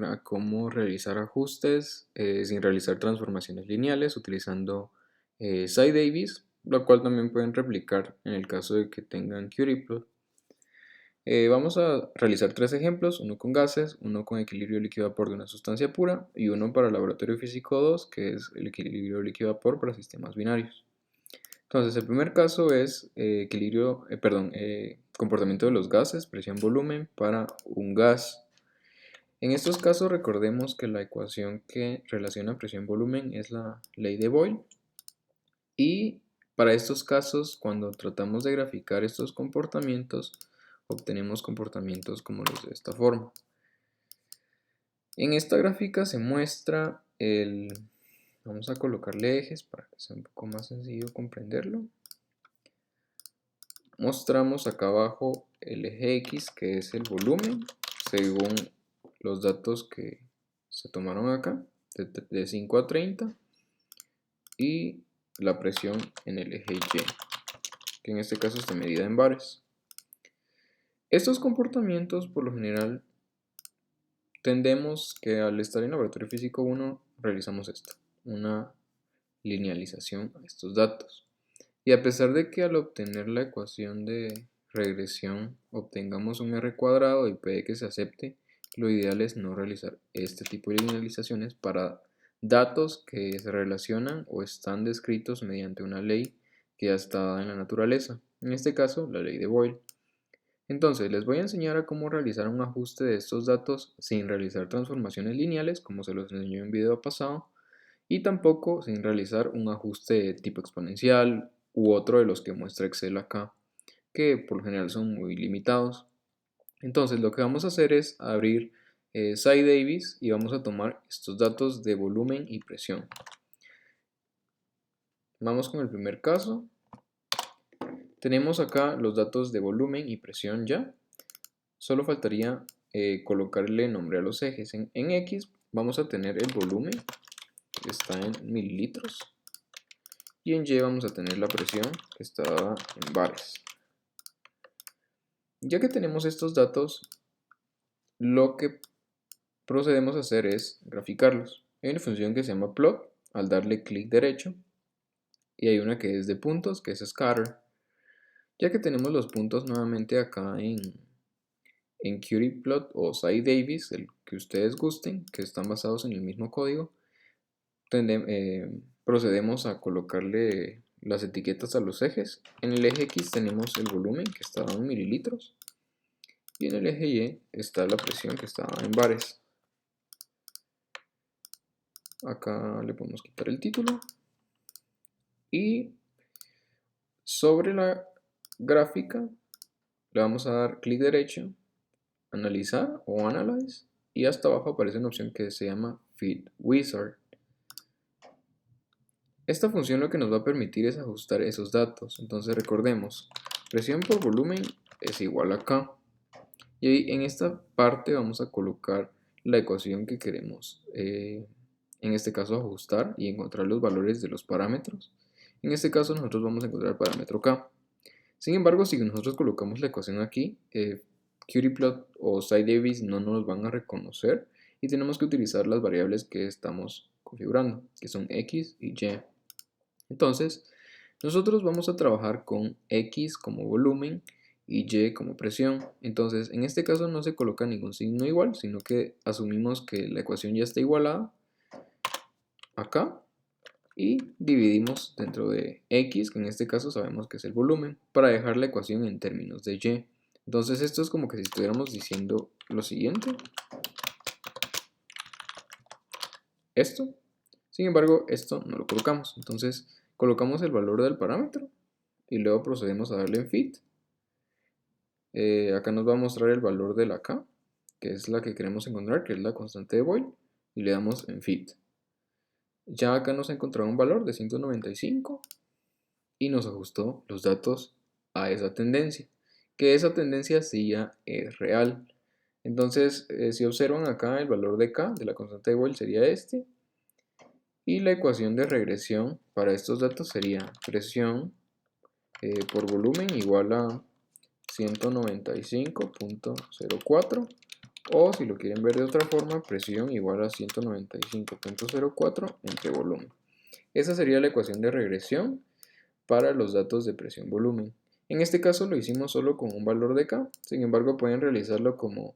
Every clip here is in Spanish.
a cómo realizar ajustes sin realizar transformaciones lineales utilizando SciDavis, lo cual también pueden replicar en el caso de que tengan Qtplot. Vamos a realizar tres ejemplos, uno con gases, uno con equilibrio líquido-vapor de una sustancia pura y uno para laboratorio físico 2, que es el equilibrio líquido-vapor para sistemas binarios. Entonces, el primer caso es comportamiento de los gases, presión-volumen para un gas. En estos casos recordemos que la ecuación que relaciona presión-volumen es la ley de Boyle. Y para estos casos, cuando tratamos de graficar estos comportamientos, obtenemos comportamientos como los de esta forma. En esta gráfica se muestra Vamos a colocarle ejes para que sea un poco más sencillo comprenderlo. Mostramos acá abajo el eje X, que es el volumen, según los datos que se tomaron acá, de 5 a 30, y la presión en el eje Y, que en este caso está medida en bares. Estos comportamientos, por lo general, tendemos que al estar en laboratorio físico 1, realizamos esto, una linealización a estos datos. Y a pesar de que al obtener la ecuación de regresión obtengamos un r cuadrado y puede que se acepte, lo ideal es no realizar este tipo de linealizaciones para datos que se relacionan o están descritos mediante una ley que ya está dada en la naturaleza, en este caso la ley de Boyle. Entonces les voy a enseñar a cómo realizar un ajuste de estos datos sin realizar transformaciones lineales, como se los enseñé en un video pasado, y tampoco sin realizar un ajuste de tipo exponencial u otro de los que muestra Excel acá, que por lo general son muy limitados. Entonces lo que vamos a hacer es abrir SciDavis y vamos a tomar estos datos de volumen y presión. Vamos con el primer caso. Tenemos acá los datos de volumen y presión ya. Solo faltaría colocarle nombre a los ejes. En X vamos a tener el volumen, que está en mililitros. Y en Y vamos a tener la presión, que está dada en bares. Ya que tenemos estos datos, lo que procedemos a hacer es graficarlos. Hay una función que se llama plot, al darle clic derecho, y hay una que es de puntos, que es scatter. Ya que tenemos los puntos nuevamente acá en Qtplot o SciDavis, el que ustedes gusten, que están basados en el mismo código, procedemos a colocarle las etiquetas a los ejes. En el eje X tenemos el volumen, que está en mililitros, y en el eje Y está la presión, que está en bares. Acá le podemos quitar el título y sobre la gráfica le vamos a dar clic derecho, analizar o analyze, y hasta abajo aparece una opción que se llama Fit Wizard. Esta función lo que nos va a permitir es ajustar esos datos. Entonces recordemos, presión por volumen es igual a K. Y ahí en esta parte vamos a colocar la ecuación que queremos, en este caso ajustar y encontrar los valores de los parámetros. En este caso nosotros vamos a encontrar el parámetro K. Sin embargo, si nosotros colocamos la ecuación aquí, Qtplot o SciDavis no nos van a reconocer y tenemos que utilizar las variables que estamos configurando, que son X y Y. Entonces, nosotros vamos a trabajar con X como volumen y Y como presión. Entonces, en este caso no se coloca ningún signo igual, sino que asumimos que la ecuación ya está igualada acá y dividimos dentro de X, que en este caso sabemos que es el volumen, para dejar la ecuación en términos de Y. Entonces, esto es como que si estuviéramos diciendo lo siguiente. Esto. Sin embargo, esto no lo colocamos. Entonces, colocamos el valor del parámetro y luego procedemos a darle en fit. Acá nos va a mostrar el valor de la K, que es la que queremos encontrar, que es la constante de Boyle, y le damos en fit. Ya acá nos ha encontrado un valor de 195 y nos ajustó los datos a esa tendencia, que esa tendencia sí ya es real. Entonces, si observan acá el valor de K, de la constante de Boyle, sería este, y la ecuación de regresión para estos datos sería presión por volumen igual a 195.04 O si lo quieren ver de otra forma, presión igual a 195.04 entre volumen. Esa sería la ecuación de regresión para los datos de presión-volumen. En este caso lo hicimos solo con un valor de K, sin embargo pueden realizarlo como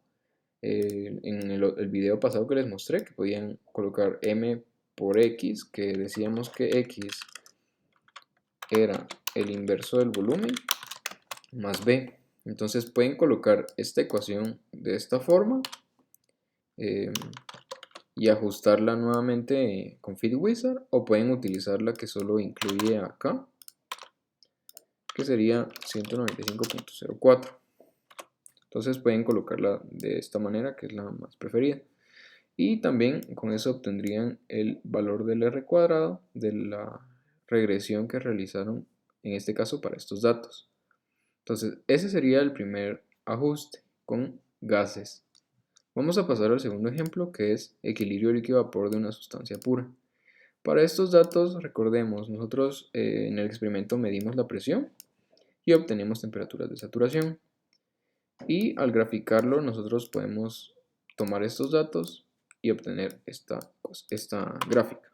en el video pasado que les mostré, que podían colocar M por X, que decíamos que X era el inverso del volumen, más B. Entonces pueden colocar esta ecuación de esta forma y ajustarla nuevamente con FitWizard, o pueden utilizar la que solo incluye acá, que sería 195.04. Entonces pueden colocarla de esta manera, que es la más preferida. Y también con eso obtendrían el valor del R cuadrado de la regresión que realizaron en este caso para estos datos. Entonces ese sería el primer ajuste con gases. Vamos a pasar al segundo ejemplo, que es equilibrio líquido-vapor de una sustancia pura. Para estos datos, recordemos, nosotros en el experimento medimos la presión y obtenemos temperaturas de saturación. Y al graficarlo, nosotros podemos tomar estos datos y obtener esta gráfica.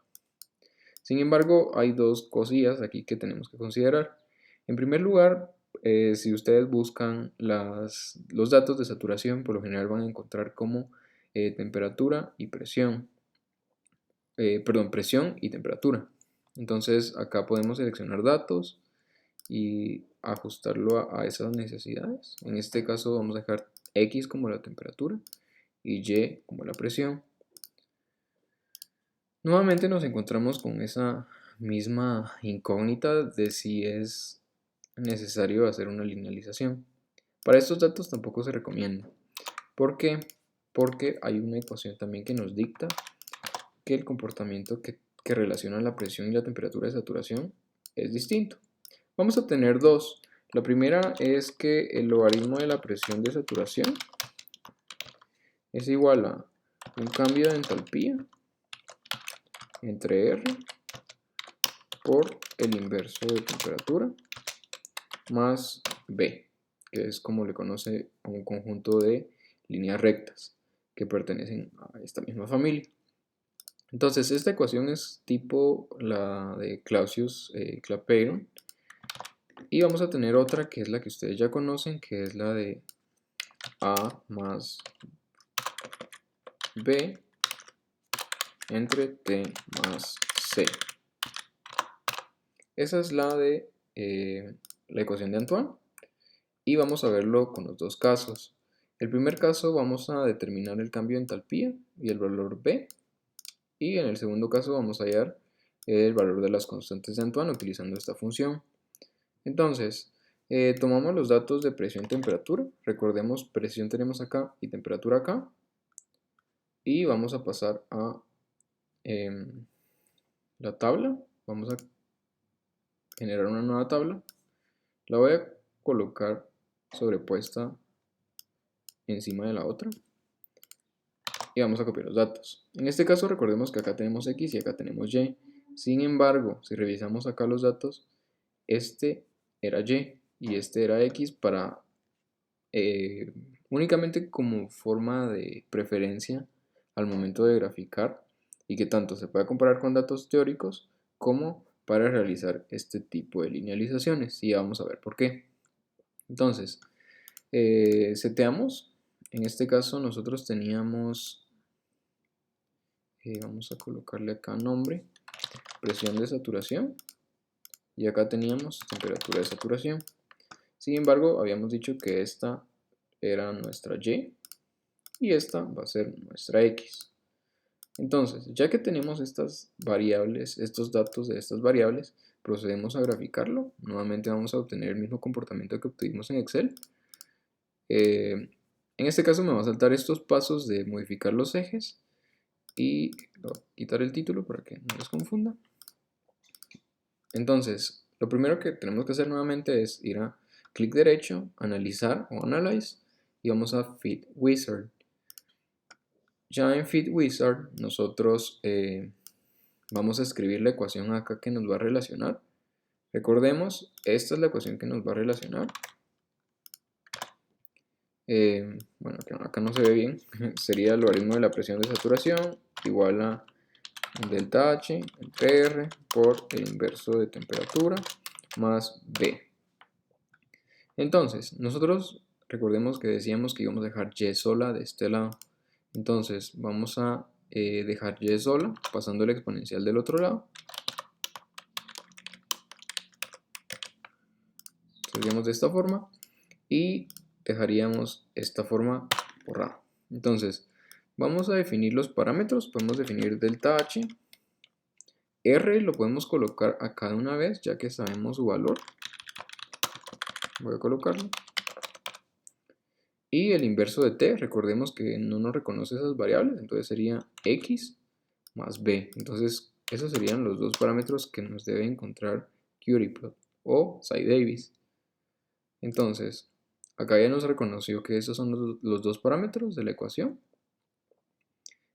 Sin embargo, hay dos cosillas aquí que tenemos que considerar. En primer lugar, si ustedes buscan los datos de saturación, por lo general van a encontrar como temperatura y presión. Presión y temperatura. Entonces acá podemos seleccionar datos y ajustarlo a esas necesidades. En este caso vamos a dejar X como la temperatura y Y como la presión. Nuevamente nos encontramos con esa misma incógnita de si es necesario hacer una linealización. Para estos datos tampoco se recomienda. ¿Por qué? Porque hay una ecuación también que nos dicta que el comportamiento que relaciona la presión y la temperatura de saturación es distinto. Vamos a tener dos. La primera es que el logaritmo de la presión de saturación es igual a un cambio de entalpía entre R por el inverso de temperatura más B, que es como le conoce a un conjunto de líneas rectas que pertenecen a esta misma familia. Entonces esta ecuación es tipo la de Clausius-Clapeyron, y vamos a tener otra que es la que ustedes ya conocen, que es la de A más B entre T más C. Esa es la de la ecuación de Antoine, y vamos a verlo con los dos casos. El primer caso vamos a determinar el cambio de entalpía y el valor B, y en el segundo caso vamos a hallar el valor de las constantes de Antoine utilizando esta función. Entonces, tomamos los datos de presión y temperatura. Recordemos, presión tenemos acá y temperatura acá. Y vamos a pasar a la tabla. Vamos a generar una nueva tabla. La voy a colocar sobrepuesta encima de la otra. Y vamos a copiar los datos. En este caso recordemos que acá tenemos X y acá tenemos Y. Sin embargo, si revisamos acá los datos, este era Y y este era X para únicamente como forma de preferencia al momento de graficar, y que tanto se pueda comparar con datos teóricos como para realizar este tipo de linealizaciones, y vamos a ver por qué. Entonces, seteamos. En este caso nosotros teníamos, vamos a colocarle acá nombre, presión de saturación, y acá teníamos temperatura de saturación. Sin embargo, habíamos dicho que esta era nuestra Y y esta va a ser nuestra X. Entonces, ya que tenemos estas variables, estos datos de estas variables, procedemos a graficarlo. Nuevamente vamos a obtener el mismo comportamiento que obtuvimos en Excel. En este caso me va a saltar estos pasos de modificar los ejes y voy a quitar el título para que no les confunda. Entonces, lo primero que tenemos que hacer nuevamente es ir a clic derecho, analizar o analyze, y vamos a FitWizard. Ya en FitWizard nosotros vamos a escribir la ecuación acá que nos va a relacionar. Recordemos, esta es la ecuación que nos va a relacionar. Bueno, acá no se ve bien, sería el logaritmo de la presión de saturación igual a delta H entre R por el inverso de temperatura más B. Entonces, nosotros recordemos que decíamos que íbamos a dejar Y sola de este lado. Entonces, vamos a dejar Y sola pasando el exponencial del otro lado. Seríamos de esta forma y dejaríamos esta forma borrada. Entonces, vamos a definir los parámetros. Podemos definir delta H. R lo podemos colocar acá de una vez, ya que sabemos su valor. Voy a colocarlo. Y el inverso de t, recordemos que no nos reconoce esas variables, entonces sería x más b. Entonces, esos serían los dos parámetros que nos debe encontrar Curryplot o Sci-Davis. Entonces, acá ya nos reconoció que esos son los dos parámetros de la ecuación.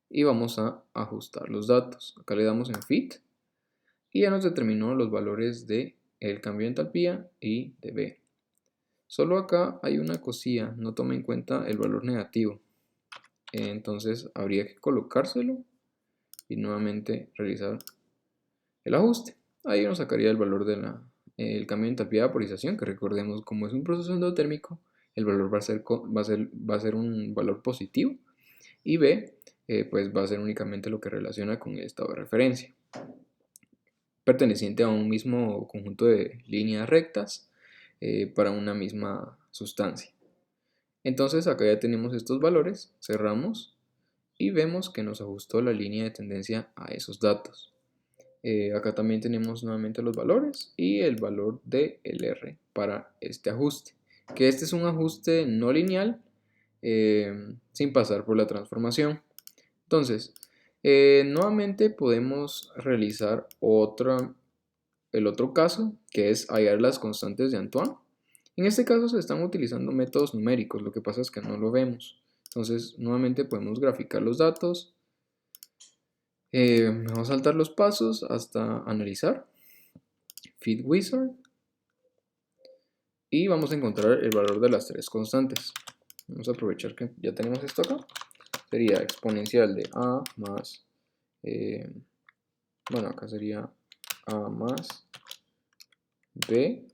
Y vamos a ajustar los datos. Acá le damos en fit y ya nos determinó los valores de el cambio de entalpía y de B. Solo acá hay una cosilla, no toma en cuenta el valor negativo. Entonces habría que colocárselo y nuevamente realizar el ajuste. Ahí nos sacaría el valor del cambio de entalpía de vaporización, que recordemos, como es un proceso endotérmico, el valor va a ser un valor positivo, y B, pues va a ser únicamente lo que relaciona con el estado de referencia, perteneciente a un mismo conjunto de líneas rectas para una misma sustancia. Entonces acá ya tenemos estos valores, cerramos y vemos que nos ajustó la línea de tendencia a esos datos. Acá también tenemos nuevamente los valores y el valor de R para este ajuste, que este es un ajuste no lineal sin pasar por la transformación. Entonces, nuevamente podemos realizar el otro caso, que es hallar las constantes de Antoine. En este caso se están utilizando métodos numéricos, lo que pasa es que no lo vemos. Entonces, nuevamente podemos graficar los datos. Vamos a saltar los pasos hasta analizar. Fit Wizard. Y vamos a encontrar el valor de las tres constantes. Vamos a aprovechar que ya tenemos esto acá. Sería exponencial de A más... bueno, acá sería A más B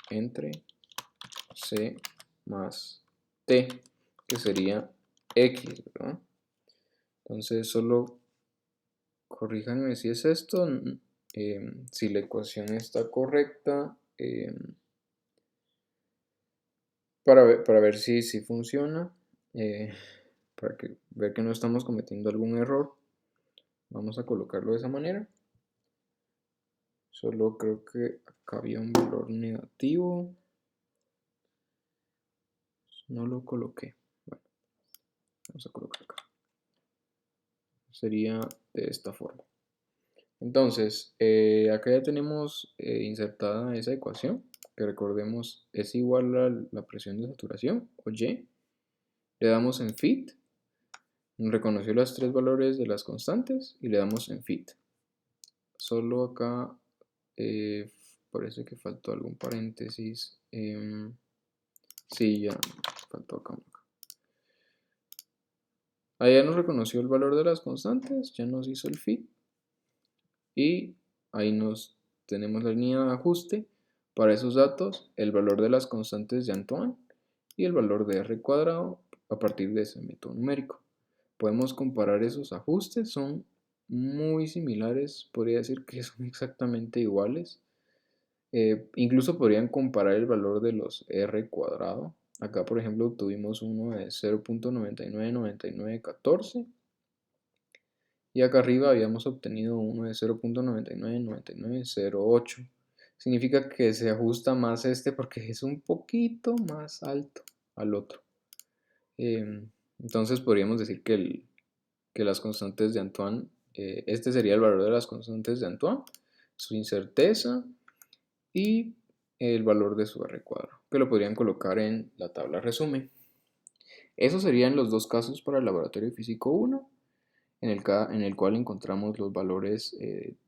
entre C más T, que sería X, ¿verdad? Entonces solo corríjanme si es esto, si la ecuación está correcta, para ver si funciona, para ver que no estamos cometiendo algún error. Vamos a colocarlo de esa manera. Solo creo que acá había un valor negativo. No lo coloqué. Bueno, vamos a colocar acá. Sería de esta forma. Entonces, acá ya tenemos insertada esa ecuación, que recordemos es igual a la presión de saturación, o Y. Le damos en fit. Nos reconoció los tres valores de las constantes y le damos en fit. Solo acá parece que faltó algún paréntesis. Sí, ya faltó acá. Ahí ya nos reconoció el valor de las constantes, ya nos hizo el fit. Y ahí tenemos la línea de ajuste para esos datos, el valor de las constantes de Antoine y el valor de R cuadrado a partir de ese método numérico. Podemos comparar esos ajustes, son muy similares, podría decir que son exactamente iguales. Incluso podrían comparar el valor de los R cuadrado. Acá, por ejemplo, tuvimos uno de 0.999914 y acá arriba habíamos obtenido uno de 0.999908. Significa que se ajusta más este porque es un poquito más alto al otro. Entonces podríamos decir que las constantes de Antoine, este sería el valor de las constantes de Antoine, su incerteza y el valor de su R cuadrado, que lo podrían colocar en la tabla resumen. Esos serían los dos casos para el laboratorio físico 1, en el cual encontramos los valores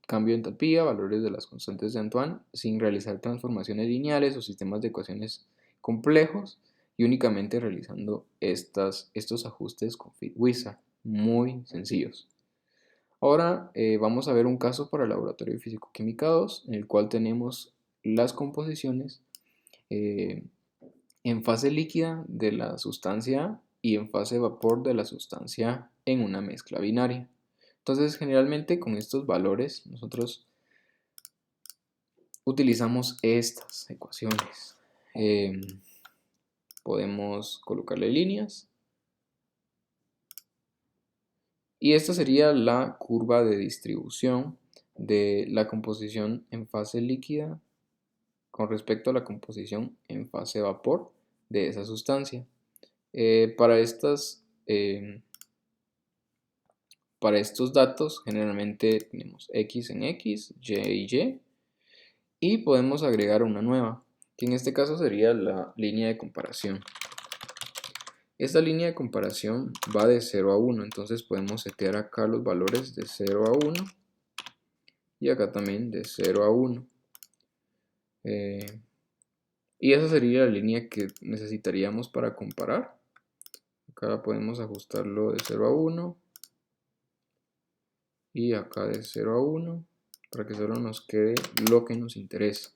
cambio de entalpía, valores de las constantes de Antoine, sin realizar transformaciones lineales o sistemas de ecuaciones complejos, y únicamente realizando estos ajustes con FitWizard, muy sencillos. Ahora vamos a ver un caso para el laboratorio de Físico-Química 2, en el cual tenemos las composiciones en fase líquida de la sustancia A y en fase vapor de la sustancia A en una mezcla binaria. Entonces, generalmente con estos valores nosotros utilizamos estas ecuaciones. Podemos colocarle líneas. Y esta sería la curva de distribución de la composición en fase líquida con respecto a la composición en fase vapor de esa sustancia. Para estos datos generalmente tenemos X en X, Y, y podemos agregar una nueva, que en este caso sería la línea de comparación. Esta línea de comparación va de 0 a 1, entonces podemos setear acá los valores de 0 a 1 y acá también de 0 a 1. Y esa sería la línea que necesitaríamos para comparar. Acá podemos ajustarlo de 0 a 1 y acá de 0 a 1 para que solo nos quede lo que nos interesa.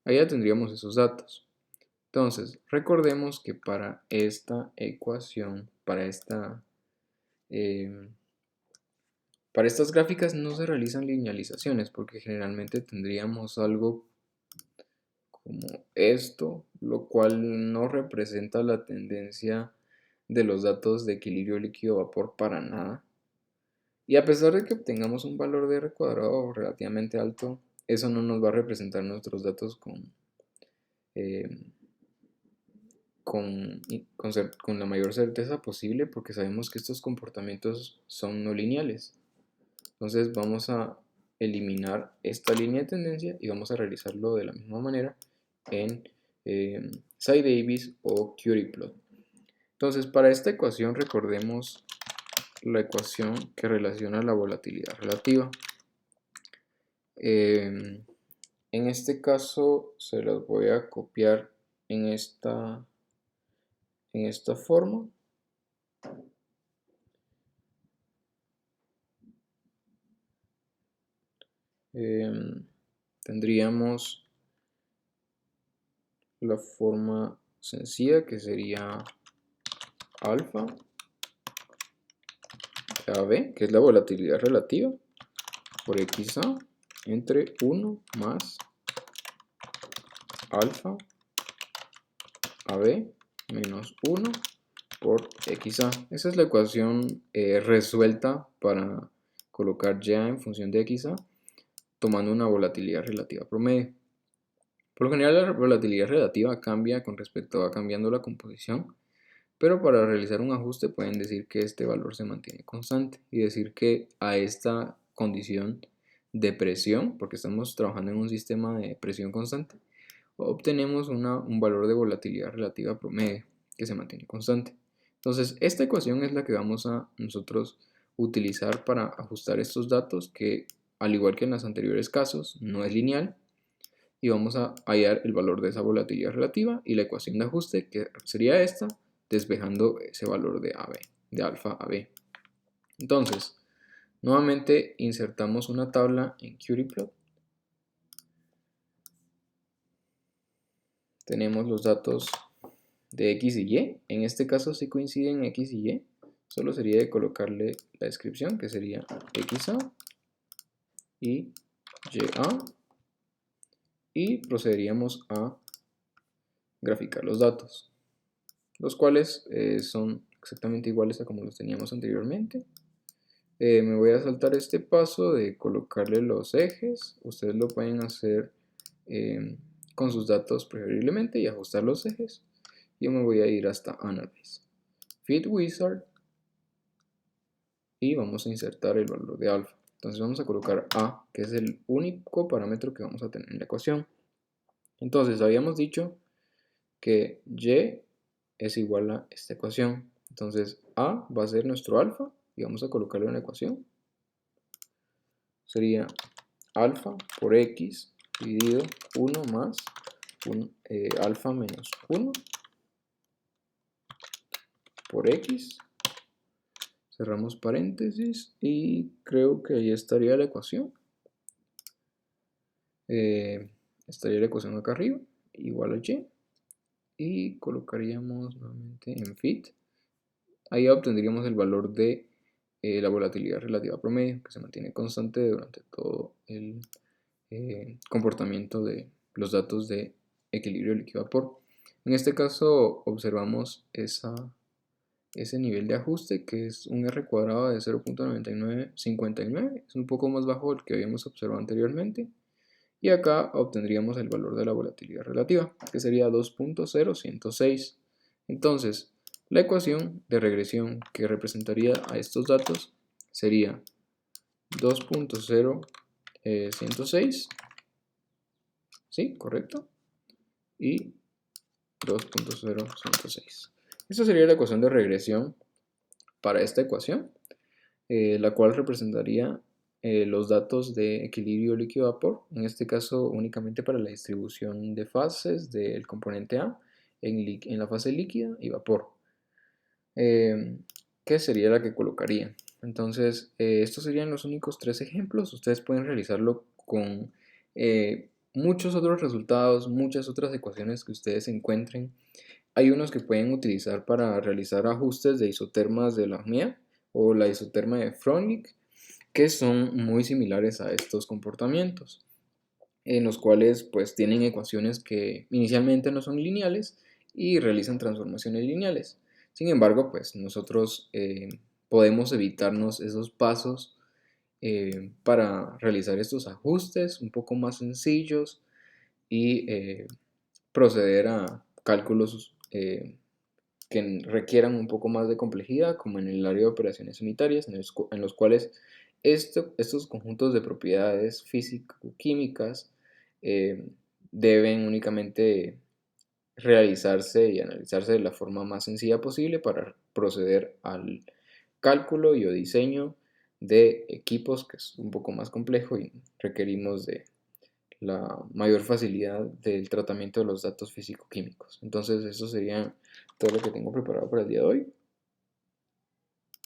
Ahí ya tendríamos esos datos. Entonces, recordemos que para esta ecuación, para estas gráficas no se realizan linealizaciones porque generalmente tendríamos algo como esto, lo cual no representa la tendencia de los datos de equilibrio líquido-vapor para nada. Y a pesar de que obtengamos un valor de R cuadrado relativamente alto, eso no nos va a representar nuestros datos con la mayor certeza posible, porque sabemos que estos comportamientos son no lineales. Entonces vamos a eliminar esta línea de tendencia y vamos a realizarlo de la misma manera en Cy-Davis o Curie-Plot. Entonces, para esta ecuación recordemos la ecuación que relaciona la volatilidad relativa. En este caso se las voy a copiar en esta forma. Tendríamos la forma sencilla que sería alfa AB, que es la volatilidad relativa, por XA entre 1 más alfa AB menos 1 por XA. Esa es la ecuación resuelta para colocar ya en función de XA, tomando una volatilidad relativa promedio. Por lo general la volatilidad relativa cambia con respecto a cambiando la composición, pero para realizar un ajuste pueden decir que este valor se mantiene constante y decir que a esta condición de presión, porque estamos trabajando en un sistema de presión constante, obtenemos un valor de volatilidad relativa promedio que se mantiene constante. Entonces, esta ecuación es la que vamos a nosotros utilizar para ajustar estos datos que, al igual que en los anteriores casos, no es lineal, y vamos a hallar el valor de esa volatilidad relativa y la ecuación de ajuste, que sería esta, despejando ese valor de AB, de alfa AB. Entonces, nuevamente insertamos una tabla en Curie-Plot. Tenemos los datos de X y Y. En este caso sí coinciden X y Y. Solo sería de colocarle la descripción, que sería XA y YA. Y procederíamos a graficar los datos, los cuales son exactamente iguales a como los teníamos anteriormente. Me voy a saltar este paso de colocarle los ejes. Ustedes lo pueden hacer con sus datos preferiblemente y ajustar los ejes. Yo me voy a ir hasta Analyze, FitWizard, y vamos a insertar el valor de alfa. Entonces vamos a colocar A, que es el único parámetro que vamos a tener en la ecuación. Entonces habíamos dicho que Y es igual a esta ecuación. Entonces A va a ser nuestro alfa y vamos a colocarlo en la ecuación. Sería alfa por X dividido 1 más alfa menos 1 por X, cerramos paréntesis y creo que ahí estaría la ecuación. Estaría la ecuación acá arriba, igual a Y, y colocaríamos nuevamente en fit. Ahí obtendríamos el valor de la volatilidad relativa promedio, que se mantiene constante durante todo el comportamiento de los datos de equilibrio líquido-vapor. En este caso observamos ese nivel de ajuste, que es un R cuadrado de 0.9959, es un poco más bajo del que habíamos observado anteriormente. Y acá obtendríamos el valor de la volatilidad relativa, que sería 2.0106. Entonces, la ecuación de regresión que representaría a estos datos sería 2.0106, ¿sí? ¿Correcto? Y 2.0106. Esta sería la ecuación de regresión para esta ecuación, la cual representaría los datos de equilibrio líquido-vapor, en este caso únicamente para la distribución de fases del componente A en la fase líquida y vapor, que sería la que colocaría. Entonces, estos serían los únicos 3 ejemplos. Ustedes pueden realizarlo con muchos otros resultados, muchas otras ecuaciones que ustedes encuentren. Hay unos que pueden utilizar para realizar ajustes de isotermas de Lagrange o la isoterma de Freundlich, que son muy similares a estos comportamientos, en los cuales pues tienen ecuaciones que inicialmente no son lineales y realizan transformaciones lineales. Sin embargo, pues nosotros podemos evitarnos esos pasos para realizar estos ajustes un poco más sencillos y proceder a cálculos que requieran un poco más de complejidad, como en el área de operaciones unitarias, en los cuales estos conjuntos de propiedades físico-químicas deben únicamente realizarse y analizarse de la forma más sencilla posible para proceder al cálculo y o diseño de equipos, que es un poco más complejo y requerimos de la mayor facilidad del tratamiento de los datos físico-químicos. Entonces eso sería todo lo que tengo preparado para el día de hoy.